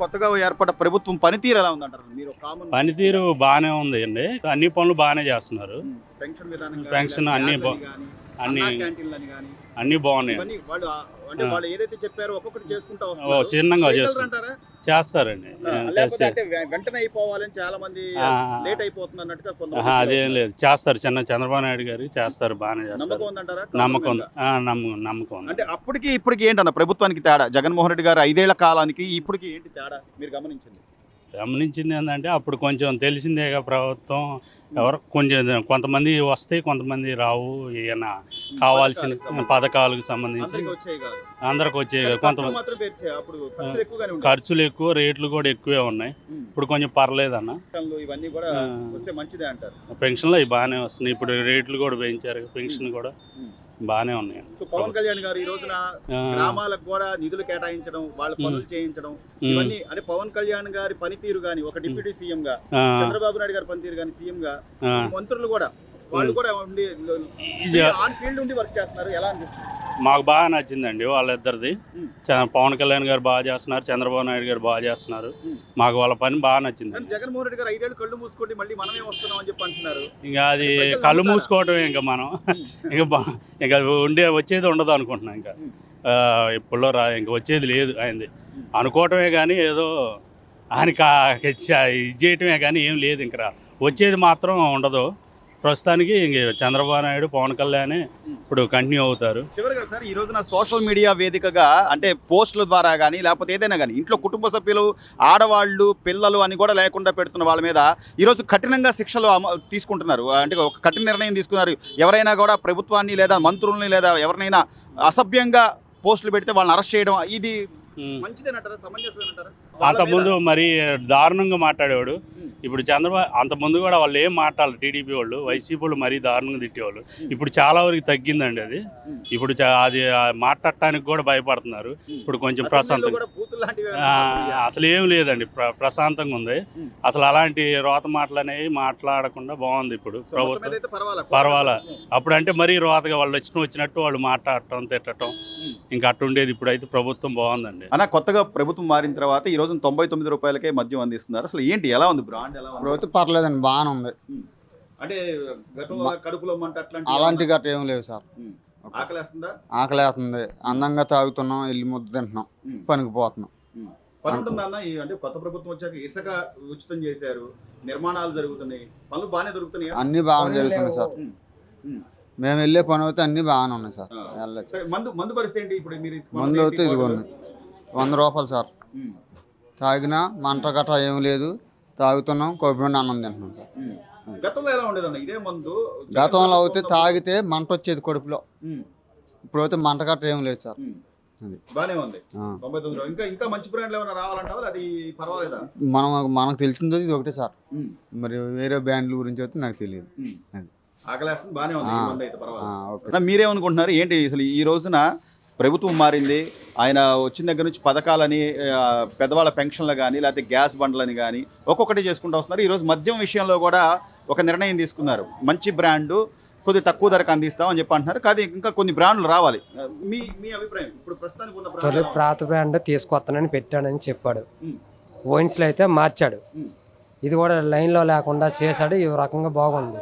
కొత్తగా ఏర్పడ్డ ప్రభుత్వం పనితీరు ఎలా ఉందంటారు? మీరు కామన్ పనితీరు బాగానే ఉంది అండి. అన్ని పనులు బాగానే చేస్తున్నారు. పెన్షన్ విధానం గాని, పెన్షన్ లేదా అన్ని గ్యాస్ అని గాని, అన్ని అన్నా క్యాంటీన్లని గాని, అన్ని బాగున్నాయి. ఇవన్నీ వాళ్ళు అంటే వాళ్ళు ఏదైతే చెప్పారో ఒక్కొక్కటి చేసుకుంటా ఓ వస్తున్నారు. చిన్నగా చేయగలరంటారా? చేస్తారండి. లేకపోతే చేస్తే అంటే వెంటనే అయిపోవాలని చాలా మంది ఆ, లేట్ అయిపోతుంది అన్నట్టుగా అదేం లేదు, చేస్తారు. చంద్రబాబు నాయుడు గారు చేస్తారు, బాగానే చేస్తారు. నమ్మకం ఉందంటారా? నమ్మకం కామన్ ఉంది. గా. నమ్మకం ఉంది. అంటే అప్పటికి ఇప్పటికి ఏంటన్న ప్రభుత్వానికి తేడా? జగన్మోహన్ రెడ్డి గారు 5 ఏళ్ల కాలానికి ఇప్పటికి ఏంటి తేడా మీరు గమనించింది? గమనించింది ఏంటంటే అప్పుడు కొంచెం తెలిసిందేగా ప్రభుత్వం ఎవరు కొంతమంది వస్తాయి, కొంతమంది రావు. ఏమైనా కావాల్సిన పథకాలకు సంబంధించి అందరికీ వచ్చాయి కాదు. అందరికి వచ్చే ఖర్చులు కొంతమంది మాత్రం పెంచాయి. అప్పుడు ఖర్చులు ఎక్కువగానే ఉండేవి. ఖర్చులు ఎక్కువ, రేట్లు కూడా ఎక్కువే ఉన్నాయి. ఇప్పుడు కొంచెం పర్లేదన్న. పెన్షన్లు ఇవన్నీ కూడా వస్తే మంచిదే అంటారు. పెన్షన్లు అవి బాగానే వస్తున్నాయి. ఇప్పుడు రేట్లు కూడా పెంచారు, పెన్షన్ కూడా బాగానే ఉన్నాయి. సో పవన్ కళ్యాణ్ గారు ఈ రోజున గ్రామాలకు కూడా నిధులు కేటాయించడం, వాళ్ళ పనులు చేయించడం, ఇవన్నీ అంటే పవన్ కళ్యాణ్ గారి పనితీరు గాని, ఒక డిప్యూటీ సీఎం గా చంద్రబాబు నాయుడు గారి పనితీరు గాని, సీఎం గా మంత్రులు కూడా వాళ్ళు కూడా ఉండి ఆన్ ఫీల్డ్ ఉండి వర్క్ చేస్తున్నారు. ఎలా అనిపిస్తుంది? మాకు బాగా నచ్చిందండి వాళ్ళిద్దరిది. పవన్ కళ్యాణ్ గారు బాగా చేస్తున్నారు, చంద్రబాబు నాయుడు గారు బాగా చేస్తున్నారు. మాకు వాళ్ళ పని బాగా నచ్చింది. జగన్మోహన్ రెడ్డి గారు 5 ఏళ్ళు కళ్ళు మూసుకోండి మళ్ళీ మనమే వస్తున్నాం అని చెప్పి అంటున్నారు. ఇంకా అది కళ్ళు మూసుకోవటమే. ఇంకా మనం ఇంకా వచ్చేది ఉండదు అనుకుంటున్నాం. ఇంకా ఎప్పుడో ఇంకా వచ్చేది లేదు ఆయనది అనుకోవటమే కానీ, ఏదో ఆయనకి ఇది చేయటమే కానీ ఏం లేదు. ఇంకా వచ్చేది మాత్రం ఉండదు. ప్రస్తుతానికి ఇంక చంద్రబాబు నాయుడు, పవన్ కళ్యాణ్ ఇప్పుడు కంటిన్యూ అవుతారు. చివరిగా సార్, ఈ రోజున సోషల్ మీడియా వేదికగా అంటే పోస్టుల ద్వారా కానీ లేకపోతే ఏదైనా కానీ ఇంట్లో కుటుంబ సభ్యులు, ఆడవాళ్ళు, పిల్లలు అని కూడా లేకుండా పెడుతున్న వాళ్ళ మీద ఈరోజు కఠినంగా శిక్షలు తీసుకుంటున్నారు. అంటే ఒక కఠిన నిర్ణయం తీసుకున్నారు. ఎవరైనా కూడా ప్రభుత్వాన్ని లేదా మంత్రుల్ని లేదా ఎవరినైనా అసభ్యంగా పోస్టులు పెడితే వాళ్ళని అరెస్ట్ చేయడం ఇది మంచిదేనంటారా? సమంజసమేనంటారా? అంతకుముందు మరి దారుణంగా మాట్లాడేవాడు. ఇప్పుడు చంద్రబాబు అంతకుముందు కూడా వాళ్ళు ఏం మాట్లాడాలి, టీడీపీ వాళ్ళు, వైసీపీ వాళ్ళు మరీ దారుణంగా తిట్టేవాళ్ళు. ఇప్పుడు చాలా వరకు తగ్గిందండి అది. ఇప్పుడు అది మాట్లాడటానికి కూడా భయపడుతున్నారు. ఇప్పుడు కొంచెం ప్రశాంతంగా, అసలు ఏం లేదండి, ప్రశాంతంగా ఉంది. అసలు అలాంటి రోత మాటలు అనేవి మాట్లాడకుండా బాగుంది ఇప్పుడు ప్రభుత్వం. పర్వాలా. అప్పుడు అంటే మరీ రోతగా వాళ్ళు వచ్చినట్టు వాళ్ళు మాట్లాడటం, తిట్టడం, ఇంకా అట్టుండేది. ఇప్పుడు అయితే ప్రభుత్వం బాగుందండి. అన్న, కొత్తగా ప్రభుత్వం మారిన తర్వాత ఈ రోజు 99 రూపాయలకే మద్యం అందిస్తున్నారు. అసలు ఏంటి, ఎలా ఉంది బ్రాండ్? గ్రోత్ పర్లేదండి, బాగానే ఉంది. అంటే గతంలో కడుపులో మంట అలాంటి గట్ట ఏం లేవు సార్. ఆకలేస్తుందా? ఆకలేస్తుంది. అందంగా తాగుతున్నాం, ఇల్లు ముద్ద తింటున్నాం, పనికి పోతున్నాం. పని ఉంటుందన్న. అంటే కొత్త ప్రభుత్వం వచ్చాక ఇసుక ఉచితం చేశారు, నిర్మాణాలు జరుగుతున్నాయి, పనులు బాగానే దొరుకుతున్నాయి. అన్ని బాగానే జరుగుతున్నాయి సార్. మేము వెళ్ళే పని అయితే అన్ని బాగానే ఉన్నాయి సార్. వెళ్ళచ్చు. మందు పరిస్థితి ఏంటి ఇప్పుడు? మీరు మందు అయితే ఇదిగోండి 100 రూపాయలు సార్. తాగినా మంట గట్రా ఏం లేదు, తాగుతున్నాం, కడుపు అన్నం తింటున్నాం సార్. గతంలో ఎలా ఉండేదన్న ఇదే మందు? గతంలో అయితే తాగితే మంట వచ్చేది కడుపులో. ఇప్పుడైతే మంట గట్రా ఏం లేదు సార్. బానే ఉంది. 99. ఇంకా మంచి బ్రాండ్లు ఏమైనా రావాలంటారా? అది పర్వాలేదా? మనకు తెలిసింది ఇది ఒకటే సార్. మరి వేరే బ్రాండ్ల గురించి అయితే నాకు తెలియదు. ఆకలేస్తుంది, బానే ఉంది. మీరేమనుకుంటున్నారు ఏంటి అసలు ఈ రోజున ప్రభుత్వం మారింది, ఆయన వచ్చిన దగ్గర నుంచి పథకాలని, పెద్దవాళ్ళ పెన్షన్లు కానీ లేకపోతే గ్యాస్ బండ్లని కానీ ఒక్కొక్కటి చేసుకుంటూ వస్తున్నారు. ఈరోజు మద్యం విషయంలో కూడా ఒక నిర్ణయం తీసుకున్నారు. మంచి బ్రాండు కొద్ది తక్కువ ధరకు అందిస్తాం అని చెప్పి అంటున్నారు. కానీ ఇంకా కొన్ని బ్రాండ్లు రావాలి. మీ అభిప్రాయం? ఇప్పుడు ప్రస్తుతానికి పాత బ్రాండ్ తీసుకొస్తానని పెట్టానని చెప్పాడు. వైన్స్లో అయితే మార్చాడు. ఇది కూడా లైన్లో లేకుండా చేశాడు. ఈ రకంగా బాగుంది.